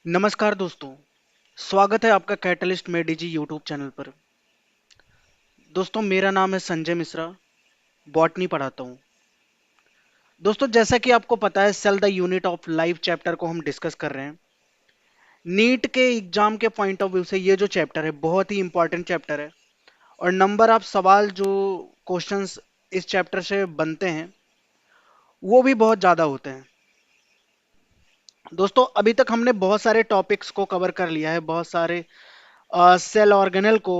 नमस्कार दोस्तों। स्वागत है आपका कैटलिस्ट में डीजी यूट्यूब चैनल पर। दोस्तों मेरा नाम है संजय मिश्रा। बॉटनी पढ़ाता हूँ। दोस्तों जैसा कि आपको पता है cell the unit of life chapter को हम डिस्कस कर रहे हैं। नीट के एग्जाम के पॉइंट ऑफ व्यू से ये जो चैप्टर है बहुत ही इंपॉर्टेंट चैप्टर है। और नंबर ऑफ सवाल जो क्वेश्चंस इस चैप्टर से बनते हैं वो भी बहुत ज़्यादा होते हैं। दोस्तों अभी तक हमने बहुत सारे टॉपिक्स को कवर कर लिया है, बहुत सारे सेल ऑर्गेनेल को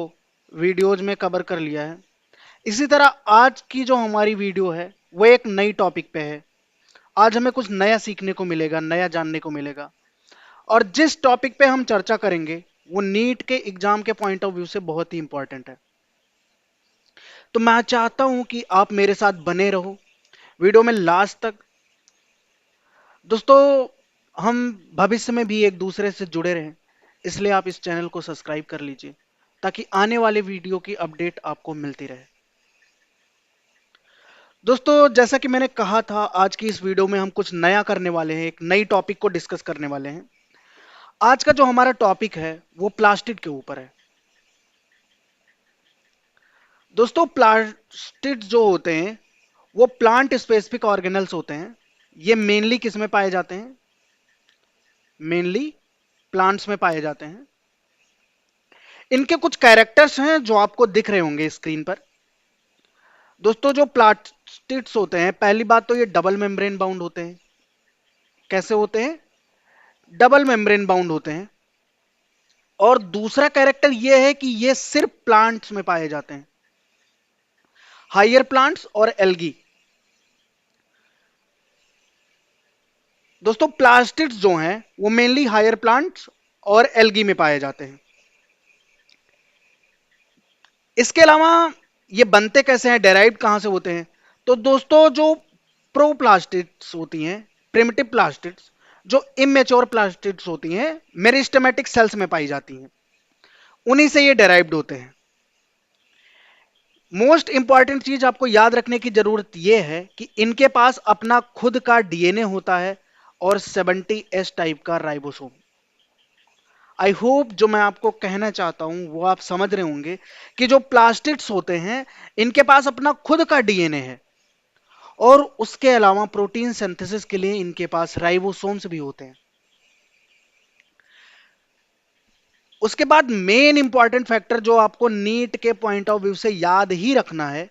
वीडियोज में कवर कर लिया है। इसी तरह आज की जो हमारी वीडियो है वो एक नई टॉपिक पे है। आज हमें कुछ नया सीखने को मिलेगा, नया जानने को मिलेगा। और जिस टॉपिक पे हम चर्चा करेंगे वो नीट के एग्जाम के पॉइंट ऑफ व्यू से बहुत ही इंपॉर्टेंट है। तो मैं चाहता हूं कि आप मेरे साथ बने रहो वीडियो में लास्ट तक। दोस्तों हम भविष्य में भी एक दूसरे से जुड़े रहें, इसलिए आप इस चैनल को सब्सक्राइब कर लीजिए ताकि आने वाले वीडियो की अपडेट आपको मिलती रहे। दोस्तों जैसा कि मैंने कहा था आज की इस वीडियो में हम कुछ नया करने वाले हैं, एक नई टॉपिक को डिस्कस करने वाले हैं। आज का जो हमारा टॉपिक है वो प्लास्टिड के ऊपर है। दोस्तों प्लास्टिड जो होते हैं वो प्लांट स्पेसिफिक ऑर्गेनल्स होते हैं। ये मेनली किस में पाए जाते हैं? मेनली प्लांट्स में पाए जाते हैं। इनके कुछ कैरेक्टर्स हैं जो आपको दिख रहे होंगे स्क्रीन पर। दोस्तों जो प्लास्टिड्स होते हैं, पहली बात तो ये डबल मेम्ब्रेन बाउंड होते हैं। कैसे होते हैं? डबल मेम्ब्रेन बाउंड होते हैं। और दूसरा कैरेक्टर यह है कि ये सिर्फ प्लांट्स में पाए जाते हैं, हायर प्लांट्स और एल्गी। दोस्तों प्लास्टिड्स जो हैं वो मेनली हायर प्लांट्स और एल्गी में पाए जाते हैं। इसके अलावा ये बनते कैसे हैं, डेराइव्ड कहां से होते हैं? तो दोस्तों जो प्रोप्लास्टिड्स होती हैं, प्रिमिटिव प्लास्टिड्स, जो इमेच्योर प्लास्टिड्स होती हैं, मेरिस्टेमेटिक सेल्स में पाई जाती हैं, उन्हीं से ये डेराइव्ड होते हैं। मोस्ट इंपॉर्टेंट चीज आपको याद रखने की जरूरत यह है कि इनके पास अपना खुद का डीएनए होता है और 70S टाइप का राइबोसोम। आई होप जो मैं आपको कहना चाहता हूं वो आप समझ रहे होंगे कि जो प्लास्टिड्स होते हैं इनके पास अपना खुद का डीएनए है और उसके अलावा प्रोटीन सिंथेसिस के लिए इनके पास राइबोसोम्स भी होते हैं। उसके बाद मेन इंपॉर्टेंट फैक्टर जो आपको नीट के पॉइंट ऑफ व्यू से याद ही रखना है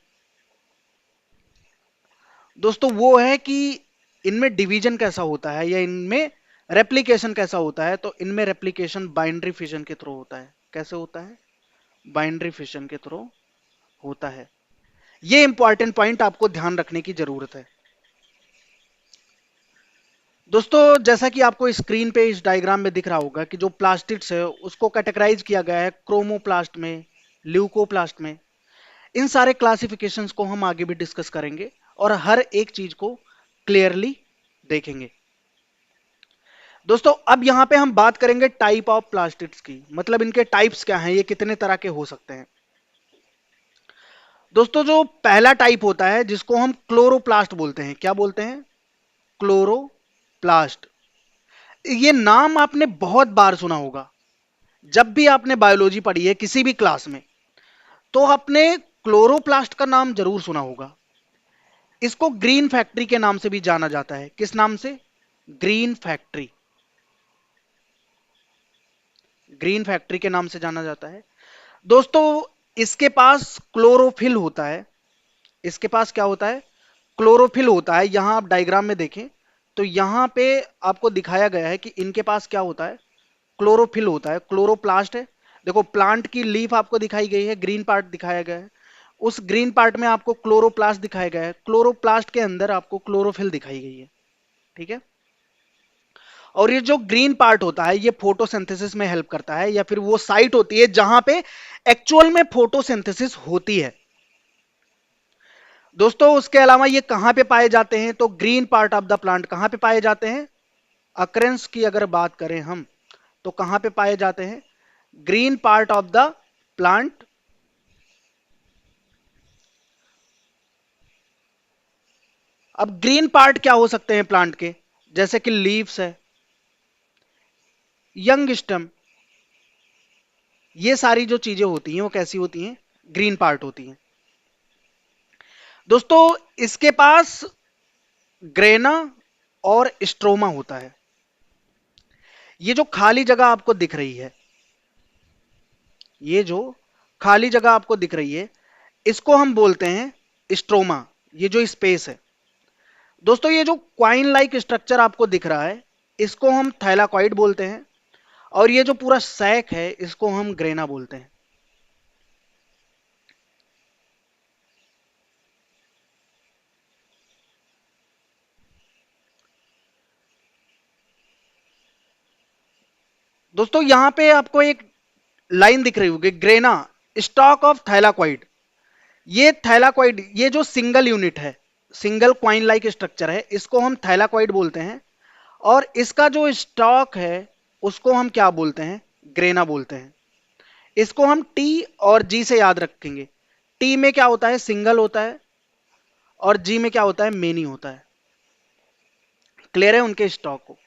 दोस्तों, वो है कि इनमें डिवीजन कैसा होता है या इनमें रेप्लिकेशन कैसा होता है। तो इनमें रेप्लिकेशन बाइनरी फिशन के थ्रू होता है। कैसे होता है? बाइनरी फिशन के थ्रू होता है। ये इंपॉर्टेंट पॉइंट आपको ध्यान रखने की जरूरत है। दोस्तों जैसा कि आपको स्क्रीन पे इस डायग्राम में दिख रहा होगा कि जो प्लास्टिड्स है उसको कैटेगराइज किया गया है क्रोमोप्लास्ट में, ल्यूकोप्लास्ट में। इन सारे क्लासिफिकेशंस को हम आगे भी डिस्कस करेंगे और हर एक चीज को क्लियरली देखेंगे। दोस्तों अब यहां पे हम बात करेंगे टाइप ऑफ प्लास्टिड्स की, मतलब इनके टाइप्स क्या हैं, ये कितने तरह के हो सकते हैं। दोस्तों जो पहला टाइप होता है जिसको हम क्लोरोप्लास्ट बोलते हैं, क्या बोलते हैं? क्लोरोप्लास्ट। ये नाम आपने बहुत बार सुना होगा। जब भी आपने बायोलॉजी पढ़ी है किसी भी क्लास में तो आपने क्लोरोप्लास्ट का नाम जरूर सुना होगा। इसको ग्रीन फैक्ट्री के नाम से भी जाना जाता है। किस नाम से? Green factory. ग्रीन फैक्ट्री के नाम से जाना जाता है। दोस्तों इसके पास क्लोरोफिल होता है। इसके पास क्या होता है? क्लोरोफिल होता है। यहां आप डायग्राम में देखें तो यहां पे आपको दिखाया गया है कि इनके पास क्या होता है? क्लोरोफिल होता है। क्लोरोप्लास्ट है। देखो प्लांट की लीफ आपको दिखाई गई है, ग्रीन पार्ट दिखाया गया है। उस ग्रीन पार्ट में आपको क्लोरोप्लास्ट दिखाया गया है, क्लोरोप्लास्ट के अंदर आपको क्लोरोफिल दिखाई गई है। ठीक है। और ये जो ग्रीन पार्ट होता है ये फोटोसिंथेसिस में हेल्प करता है, या फिर वो साइट होती है जहां पे एक्चुअल में फोटोसिंथेसिस होती है। दोस्तों उसके अलावा ये कहां पे पाए जाते हैं? तो green part of the plant कहां पे पाए जाते हैं? अकरेंस की अगर बात करें हम तो कहां पे पाए जाते हैं? Green part of the plant. अब ग्रीन पार्ट क्या हो सकते हैं प्लांट के? जैसे कि लीव्स है, यंग स्टेम, ये सारी जो चीजें होती हैं वो कैसी होती हैं, ग्रीन पार्ट होती हैं। दोस्तों इसके पास ग्रेना और स्ट्रोमा होता है। ये जो खाली जगह आपको दिख रही है, ये जो खाली जगह आपको दिख रही है, इसको हम बोलते हैं स्ट्रोमा, ये जो स्पेस है। दोस्तों ये जो क्वाइन लाइक स्ट्रक्चर आपको दिख रहा है, इसको हम थैलाकॉइड बोलते हैं, और ये जो पूरा सैक है इसको हम ग्रेना बोलते हैं। दोस्तों यहां पे आपको एक लाइन दिख रही होगी, ग्रेना स्टॉक ऑफ थैलाकॉइड। ये थैलाकॉइड, ये जो सिंगल यूनिट है, सिंगल क्वाइन लाइक स्ट्रक्चर है, इसको हम थैलाकॉइड बोलते हैं। और इसका जो स्टॉक है उसको हम क्या बोलते हैं, ग्रेना बोलते हैं। इसको हम टी और जी से याद रखेंगे। टी में क्या होता है, सिंगल होता है, और जी में क्या होता है, मेनी होता है। क्लियर है उनके स्टॉक को।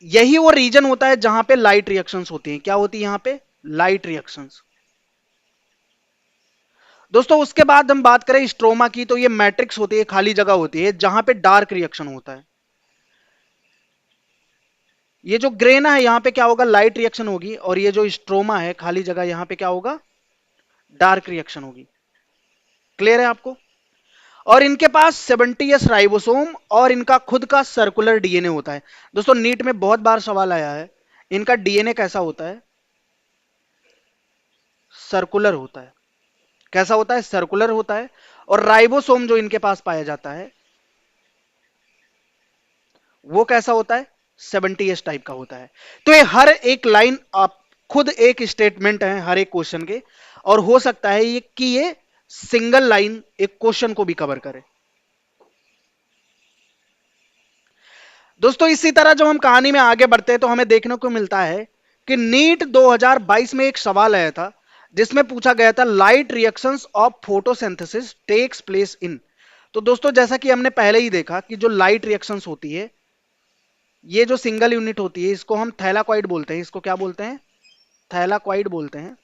यही वो रीजन होता है जहां पे लाइट रिएक्शंस होती हैं। क्या होती है यहां पे, लाइट रिएक्शंस। दोस्तों उसके बाद हम बात करें स्ट्रोमा की, तो ये मैट्रिक्स होती है, खाली जगह होती है जहां पे डार्क रिएक्शन होता है। ये जो ग्रेना है यहां पे क्या होगा, लाइट रिएक्शन होगी, और ये जो स्ट्रोमा है खाली जगह, यहां पे क्या होगा, डार्क रिएक्शन होगी। क्लियर है आपको। और इनके पास 70s राइबोसोम और इनका खुद का सर्कुलर डीएनए होता है। दोस्तों नीट में बहुत बार सवाल आया है, इनका डीएनए कैसा होता है, सर्कुलर होता है। कैसा होता है, सर्कुलर होता है। और राइबोसोम जो इनके पास पाया जाता है वो कैसा होता है, 70s टाइप का होता है। तो ये हर एक लाइन आप खुद एक स्टेटमेंट है हर एक क्वेश्चन के, और हो सकता है ये कि ये सिंगल लाइन एक क्वेश्चन को भी कवर करे। दोस्तों इसी तरह जब हम कहानी में आगे बढ़ते हैं तो हमें देखने को मिलता है कि नीट 2022 में एक सवाल आया था, जिसमें पूछा गया था light reactions of photosynthesis takes place in. तो दोस्तों जैसा कि हमने पहले ही देखा कि जो लाइट रिएक्शंस होती है, ये जो सिंगल यूनिट होती है इसको हम थैलाकॉइड बोलते हैं। इसको क्या बोलते हैं, थैलाकॉइड बोलते हैं।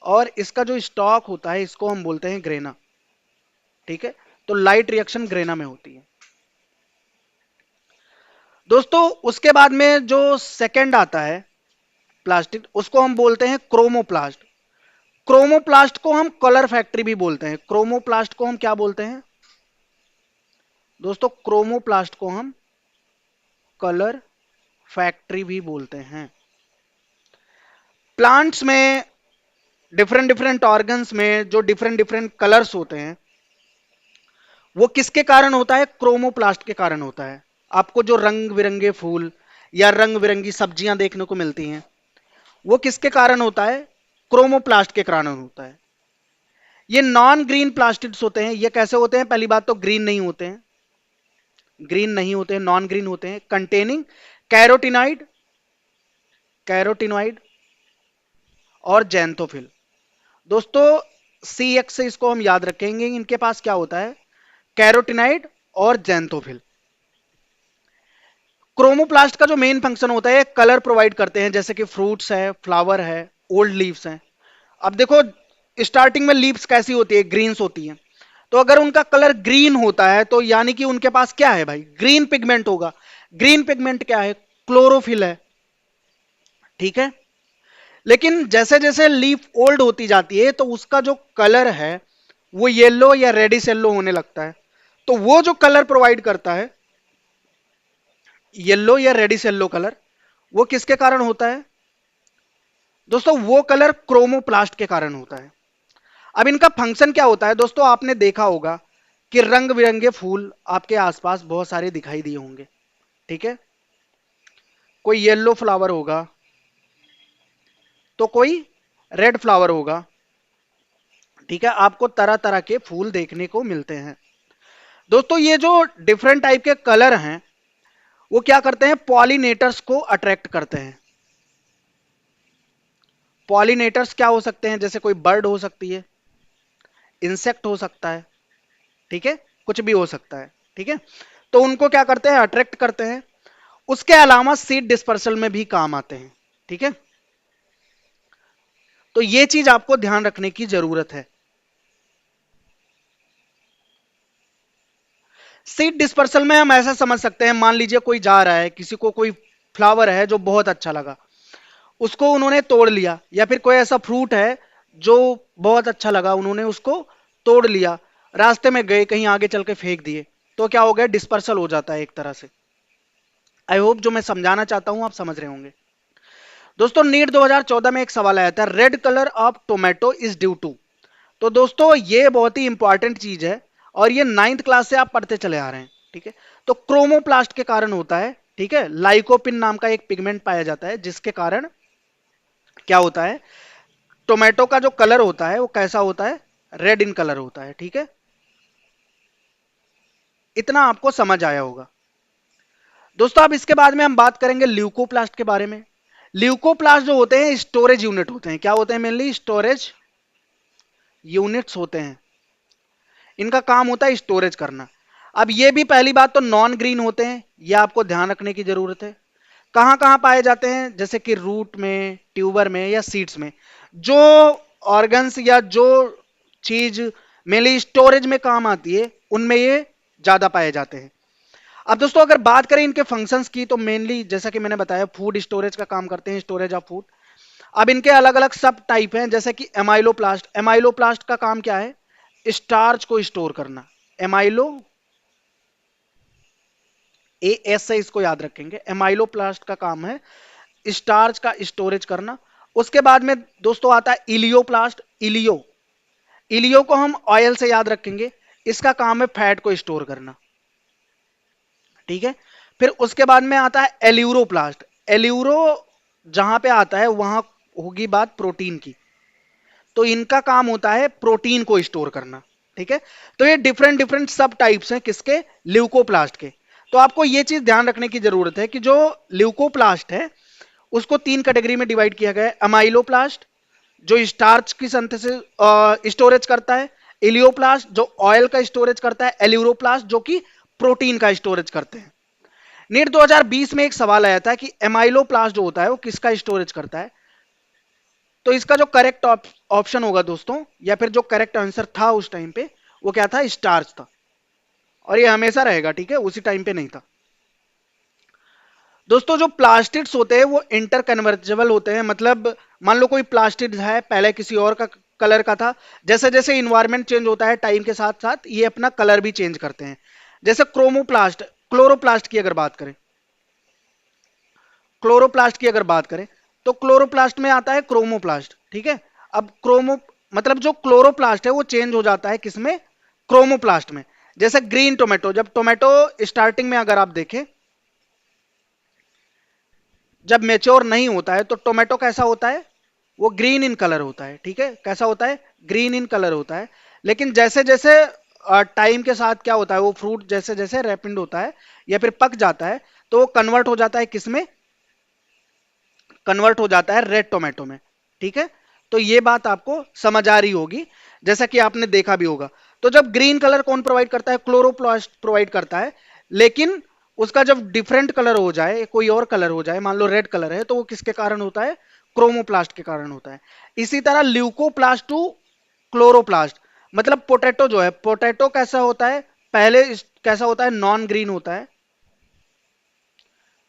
और इसका जो स्टॉक होता है इसको हम बोलते हैं ग्रेना। ठीक है, तो लाइट रिएक्शन ग्रेना में होती है। दोस्तों उसके बाद में जो सेकंड आता है प्लास्टिक, उसको हम बोलते हैं क्रोमोप्लास्ट। क्रोमोप्लास्ट को हम कलर फैक्ट्री भी बोलते हैं। क्रोमोप्लास्ट को हम क्या बोलते हैं दोस्तों, क्रोमोप्लास्ट को हम कलर फैक्ट्री भी बोलते हैं। प्लांट्स में डिफरेंट डिफरेंट ऑर्गन्स में जो डिफरेंट डिफरेंट कलर्स होते हैं, वो किसके कारण होता है, क्रोमोप्लास्ट के कारण होता है। आपको जो रंग बिरंगे फूल या रंग बिरंगी सब्जियां देखने को मिलती हैं, वो किसके कारण होता है, क्रोमोप्लास्ट के कारण होता है। ये नॉन ग्रीन प्लास्टिड्स होते हैं। ये कैसे होते हैं, पहली बात तो ग्रीन नहीं होते हैं, ग्रीन नहीं होते हैं, नॉन ग्रीन होते हैं। कंटेनिंग कैरोटिनाइड, कैरोटिनॉइड और जैंथोफिल। दोस्तों सी एक्स से इसको हम याद रखेंगे, इनके पास क्या होता है, कैरोटिनाइड और जैंथोफिल। क्रोमोप्लास्ट का जो मेन फंक्शन होता है, कलर प्रोवाइड करते हैं, जैसे कि फ्रूट्स है, फ्लावर है, ओल्ड लीव्स हैं। अब देखो स्टार्टिंग में लीव्स कैसी होती है, ग्रीन्स होती हैं। तो अगर उनका कलर ग्रीन होता है तो यानी कि उनके पास क्या है भाई, ग्रीन पिगमेंट होगा। ग्रीन पिगमेंट क्या है, क्लोरोफिल है। ठीक है, लेकिन जैसे जैसे लीफ ओल्ड होती जाती है तो उसका जो कलर है वो येलो या रेडिश येलो होने लगता है। तो वो जो कलर प्रोवाइड करता है, येलो या रेडिश येलो कलर, वो किसके कारण होता है दोस्तों, वो कलर क्रोमोप्लास्ट के कारण होता है। अब इनका फंक्शन क्या होता है दोस्तों, आपने देखा होगा कि रंग बिरंगे फूल आपके आसपास बहुत सारे दिखाई दिए होंगे। ठीक है, कोई येलो फ्लावर होगा तो कोई रेड फ्लावर होगा। ठीक है, आपको तरह तरह के फूल देखने को मिलते हैं। दोस्तों ये जो डिफरेंट टाइप के कलर हैं वो क्या करते हैं, पॉलिनेटर्स को अट्रैक्ट करते हैं। पॉलिनेटर्स क्या हो सकते हैं, जैसे कोई बर्ड हो सकती है, इंसेक्ट हो सकता है, ठीक है, कुछ भी हो सकता है। ठीक है, तो उनको क्या करते हैं, अट्रैक्ट करते हैं। उसके अलावा सीड डिस्पर्सल में भी काम आते हैं। ठीक है, तो ये चीज आपको ध्यान रखने की जरूरत है। सीड डिस्पर्सल में हम ऐसा समझ सकते हैं, मान लीजिए कोई जा रहा है, किसी को कोई फ्लावर है जो बहुत अच्छा लगा, उसको उन्होंने तोड़ लिया, या फिर कोई ऐसा फ्रूट है जो बहुत अच्छा लगा, उन्होंने उसको तोड़ लिया, रास्ते में गए कहीं आगे चल के फेंक दिए, तो क्या हो गया, डिस्पर्सल हो जाता है एक तरह से। आई होप जो मैं समझाना चाहता हूं आप समझ रहे होंगे। दोस्तों नीट 2014 में एक सवाल आया था, red colour of tomato is due to. तो दोस्तों ये बहुत ही इंपॉर्टेंट चीज है, और ये नाइन्थ क्लास से आप पढ़ते चले आ रहे हैं। ठीक है, तो क्रोमोप्लास्ट के कारण होता है। ठीक है, लाइकोपिन नाम का एक पिगमेंट पाया जाता है, जिसके कारण क्या होता है, टोमेटो का जो कलर होता है वो कैसा होता है, रेड इन कलर होता है। ठीक है, इतना आपको समझ आया होगा। दोस्तों अब इसके बाद में हम बात करेंगे ल्यूकोप्लास्ट के बारे में। ल्यूकोप्लास्ट जो होते हैं स्टोरेज यूनिट होते हैं, क्या होते हैं, मेनली स्टोरेज यूनिट्स होते हैं। इनका काम होता है स्टोरेज करना। अब ये भी पहली बात तो नॉन ग्रीन होते हैं, ये आपको ध्यान रखने की जरूरत है। कहां कहां पाए जाते हैं, जैसे कि रूट में, ट्यूबर में या सीड्स में। जो ऑर्गन्स या जो चीज मेनली स्टोरेज में काम आती है, उनमें ये ज्यादा पाए जाते हैं। अब दोस्तों अगर बात करें इनके फंक्शंस की, तो मेनली जैसा कि मैंने बताया फूड स्टोरेज का काम करते हैं, स्टोरेज ऑफ फूड। अब इनके अलग अलग सब टाइप हैं, जैसे कि एमाइलोप्लास्ट। एमाइलोप्लास्ट का काम क्या है, स्टार्च को स्टोर करना। एमाइलो, ए एस से इसको याद रखेंगे, एमाइलोप्लास्ट का काम है स्टार्च का स्टोरेज करना। उसके बाद में दोस्तों आता है इलियोप्लास्ट। इलियो, इलियो को हम ऑयल से याद रखेंगे, इसका काम है फैट को स्टोर करना। ठीक है, फिर उसके बाद में आता है एल्यूरोप्लास्ट। एल्यूरो जहां पे आता है वहां होगी बात प्रोटीन की, तो इनका काम होता है प्रोटीन को स्टोर करना। ठीक है, तो ये डिफरेंट डिफरेंट सब टाइप्स हैं किसके, ल्यूकोप्लास्ट के। तो आपको ये चीज ध्यान रखने की जरूरत है कि जो ल्यूकोप्लास्ट है उसको तीन कैटेगरी में डिवाइड किया गया है। अमाइलोप्लास्ट जो स्टार्च की सिंथेसिस स्टोरेज करता है, इलियोप्लास्ट जो ऑयल का स्टोरेज करता है, एल्यूरोप्लास्ट जो कि प्रोटीन का स्टोरेज करते हैं। नीट 2020 में एक सवाल आया था कि एमाइलोप्लास्ट जो होता है वो किसका स्टोरेज करता है। तो इसका जो करेक्ट ऑप्शन होगा दोस्तों, या फिर जो करेक्ट आंसर था उस टाइम पे, वो क्या था, स्टार्च था। और ये हमेशा रहेगा, ठीक है, उसी टाइम पे नहीं था। दोस्तों जो प्लास्टिड्स होते हैं वो इंटर कन्वर्जेबल होते हैं, मतलब मान लो कोई प्लास्टिड है पहले किसी और का कलर का था, जैसे जैसे इन्वायरमेंट चेंज होता है टाइम के साथ साथ ये अपना कलर भी चेंज करते हैं। जैसे क्रोमोप्लास्ट, क्लोरोप्लास्ट की अगर बात करें, क्लोरोप्लास्ट की अगर बात करें तो क्लोरोप्लास्ट में आता है क्रोमोप्लास्ट। ठीक है, अब क्रोमो मतलब जो क्लोरोप्लास्ट है वो चेंज हो जाता है किसमें, क्रोमोप्लास्ट में। जैसे ग्रीन टोमेटो, जब टोमेटो स्टार्टिंग में अगर आप देखें, जब मेच्योर नहीं होता है तो टोमेटो कैसा होता है, वो ग्रीन इन कलर होता है। ठीक है, कैसा होता है, ग्रीन इन कलर होता है। लेकिन जैसे जैसे टाइम के साथ क्या होता है, वो फ्रूट जैसे जैसे रैपिड होता है या फिर पक जाता है, तो वो कन्वर्ट हो जाता है किसमें, कन्वर्ट हो जाता है रेड टोमेटो में। ठीक है, तो ये बात आपको समझ आ रही होगी, जैसा कि आपने देखा भी होगा। तो जब ग्रीन कलर कौन प्रोवाइड करता है, क्लोरोप्लास्ट प्रोवाइड करता है। लेकिन उसका जब डिफरेंट कलर हो जाए, कोई और कलर हो जाए, मान लो रेड कलर है, तो वो किसके कारण होता है, क्रोमोप्लास्ट के कारण होता है। इसी तरह ल्यूकोप्लास्ट टू क्लोरोप्लास्ट, मतलब पोटैटो जो है, पोटैटो कैसा होता है, पहले कैसा होता है, नॉन ग्रीन होता है,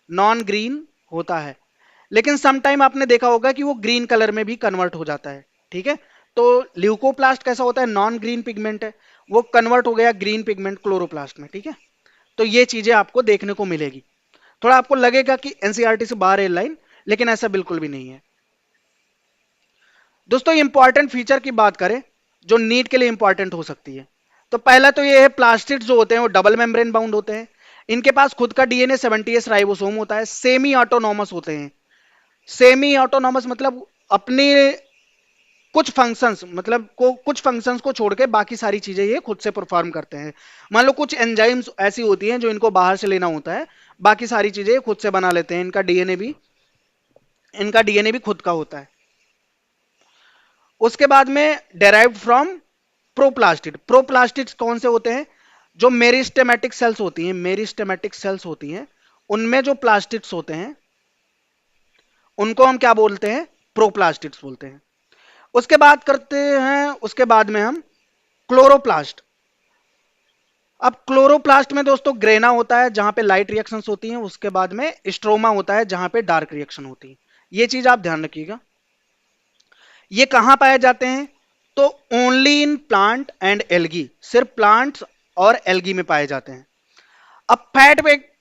नॉन ग्रीन होता है। लेकिन सम टाइम आपने देखा होगा कि वो ग्रीन कलर में भी कन्वर्ट हो जाता है। ठीक है, तो ल्यूकोप्लास्ट कैसा होता है, नॉन ग्रीन पिगमेंट है, वो कन्वर्ट हो गया ग्रीन पिगमेंट क्लोरोप्लास्ट में। ठीक है, तो ये चीजें आपको देखने को मिलेगी। थोड़ा आपको लगेगा कि एनसीईआरटी से बाहर है लाइन, लेकिन ऐसा बिल्कुल भी नहीं है। दोस्तों इंपॉर्टेंट फीचर की बात करें जो नीट के लिए इंपॉर्टेंट हो सकती है, तो पहला तो ये है, प्लास्टिड्स जो होते हैं वो डबल मेम्ब्रेन बाउंड होते हैं। इनके पास खुद का डीएनए 70s राइबोसोम होता है, सेमी ऑटोनॉमस होते हैं। सेमी ऑटोनॉमस मतलब अपने कुछ फंक्शंस, मतलब कुछ फंक्शंस को छोड़ के बाकी सारी चीजें ये खुद से परफॉर्म करते हैं। मान लो कुछ एंजाइम्स ऐसी होती हैं जो इनको बाहर से लेना होता है, बाकी सारी चीजें ये खुद से बना लेते हैं। इनका डीएनए भी खुद का होता है। उसके बाद में डेराइव्ड फ्रॉम प्रोप्लास्टिड। प्रोप्लास्टिड कौन से होते हैं, जो मेरिस्टेमेटिक सेल्स होती हैं, मेरिस्टेमेटिक सेल्स होती हैं उनमें जो प्लास्टिड्स होते हैं उनको हम क्या बोलते हैं? प्रोप्लास्टिड्स बोलते हैं। उसके बाद करते हैं, उसके बाद में हम क्लोरोप्लास्ट। अब क्लोरोप्लास्ट में दोस्तों ग्रेना होता है जहां पे लाइट रिएक्शंस होती हैं, उसके बाद में स्ट्रोमा होता है जहां पे डार्क रिएक्शन होती है। ये चीज आप ध्यान रखिएगा। ये कहां पाए जाते हैं? तो only in plant and algae, सिर्फ प्लांट्स और एल्गी में पाए जाते हैं। अब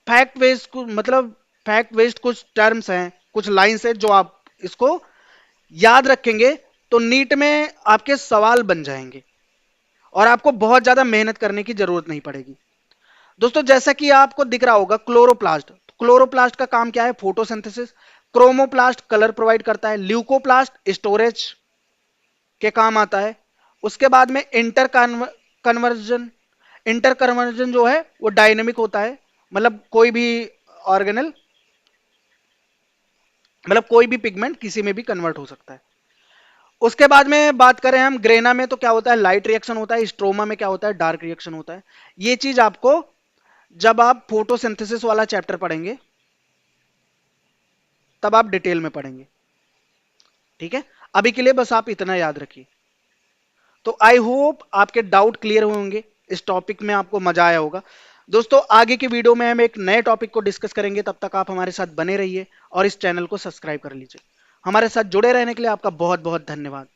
फैक्ट वेस्ट मतलब फैक्ट वेस्ट कुछ टर्म्स हैं, कुछ लाइंस हैं जो आप इसको याद रखेंगे तो नीट में आपके सवाल बन जाएंगे और आपको बहुत ज्यादा मेहनत करने की जरूरत नहीं पड़ेगी। दोस्तों जैसा कि आपको दिख रहा होगा क्लोरोप्लास्ट, क्लोरोप्लास्ट का काम क्या है? फोटोसिंथेसिस। क्रोमोप्लास्ट कलर प्रोवाइड करता है। ल्यूकोप्लास्ट स्टोरेज के काम आता है। उसके बाद में कन्वर्जन, इंटर कन्वर्जन जो है वो डायनेमिक होता है, मतलब कोई भी ऑर्गेनल, मतलब कोई भी पिगमेंट किसी में भी कन्वर्ट हो सकता है। उसके बाद में बात करें हम ग्रेना में तो क्या होता है? लाइट रिएक्शन होता है। स्ट्रोमा में क्या होता है? डार्क रिएक्शन होता है। ये चीज आपको जब आप फोटोसिंथेसिस वाला चैप्टर पढ़ेंगे तब आप डिटेल में पढ़ेंगे। ठीक है, अभी के लिए बस आप इतना याद रखिए। तो आई होप आपके डाउट क्लियर होंगे, इस टॉपिक में आपको मजा आया होगा। दोस्तों आगे की वीडियो में हम एक नए टॉपिक को डिस्कस करेंगे, तब तक आप हमारे साथ बने रहिए और इस चैनल को सब्सक्राइब कर लीजिए। हमारे साथ जुड़े रहने के लिए आपका बहुत बहुत धन्यवाद।